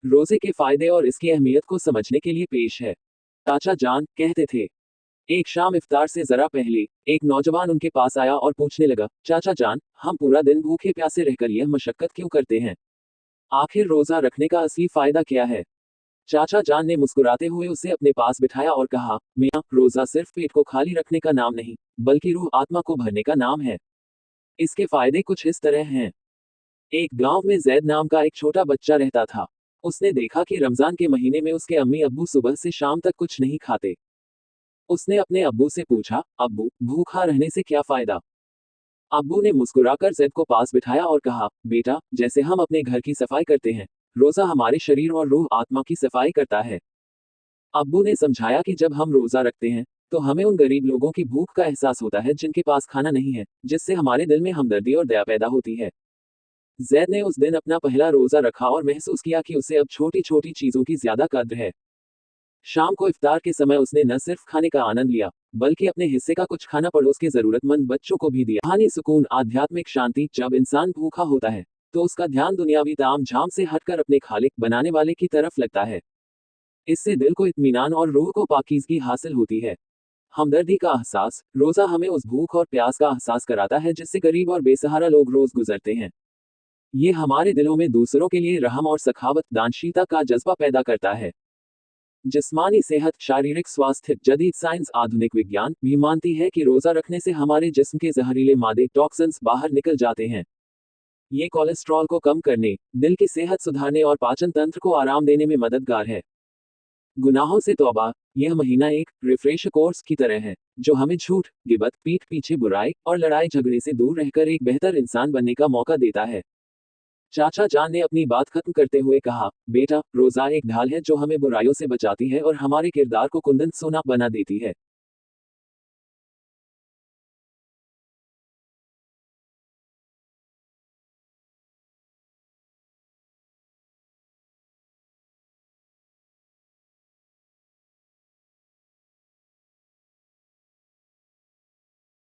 रोजे के फायदे और इसकी अहमियत को समझने के लिए पेश है। चाचा जान कहते थे, एक शाम इफ्तार से जरा पहले एक नौजवान उनके पास आया और पूछने लगा, चाचा जान, हम पूरा दिन भूखे प्यासे रहकर यह मशक्कत क्यों करते हैं? आखिर रोजा रखने का असली फायदा क्या है? चाचा जान ने मुस्कुराते हुए उसे अपने पास बिठाया और कहा, मियाँ, रोजा सिर्फ पेट को खाली रखने का नाम नहीं, बल्कि रूह आत्मा को भरने का नाम है। इसके फायदे कुछ इस तरह हैं। एक गांव में जैद नाम का एक छोटा बच्चा रहता था। उसने देखा कि रमजान के महीने में उसके अम्मी अब्बू सुबह से शाम तक कुछ नहीं खाते। उसने अपने अब्बू से पूछा, अब्बू, भूखा रहने से क्या फायदा? अब्बू ने मुस्कुराकर जैद को पास बिठाया और कहा, बेटा, जैसे हम अपने घर की सफाई करते हैं, रोजा हमारे शरीर और रूह आत्मा की सफाई करता है। अब्बू ने समझाया कि जब हम रोजा रखते हैं, तो हमें उन गरीब लोगों की भूख का एहसास होता है जिनके पास खाना नहीं है, जिससे हमारे दिल में हमदर्दी और दया पैदा होती है। जैद ने उस दिन अपना पहला रोजा रखा और महसूस किया कि उसे अब छोटी छोटी चीजों की ज्यादा कद्र है। शाम को इफ्तार के समय उसने न सिर्फ खाने का आनंद लिया, बल्कि अपने हिस्से का कुछ खाना पड़ोस के जरूरतमंद बच्चों को भी दिया। रूहानी सुकून, आध्यात्मिक शांति। जब इंसान भूखा होता है, तो उसका ध्यान दुनियावी ताम झाम से हटकर अपने खालिक बनाने वाले की तरफ लगता है। इससे दिल को इत्मीनान और रूह को पाकीज़गी हासिल होती है। हमदर्दी का एहसास। रोजा हमें उस भूख और प्यास का एहसास कराता है जिससे गरीब और बेसहारा लोग रोज गुजरते हैं। ये हमारे दिलों में दूसरों के लिए रहम और सखावत, दानशीलता का जज्बा पैदा करता है। जिस्मानी सेहत, शारीरिक स्वास्थ्य। जदीद साइंस, आधुनिक विज्ञान भी मानती है कि रोजा रखने से हमारे जिस्म के जहरीले मादे, टॉक्सिन्स बाहर निकल जाते हैं। ये कोलेस्ट्रॉल को कम करने, दिल की सेहत सुधारने और पाचन तंत्र को आराम देने में मददगार है। गुनाहों से तौबा। यह महीना एक रिफ्रेश कोर्स की तरह है, जो हमें झूठ, गिबत, पीठ पीछे बुराई और लड़ाई झगड़े से दूर रहकर एक बेहतर इंसान बनने का मौका देता है। चाचा जान ने अपनी बात खत्म करते हुए कहा, बेटा, रोजा एक ढाल है जो हमें बुराइयों से बचाती है और हमारे किरदार को कुंदन सोना बना देती है।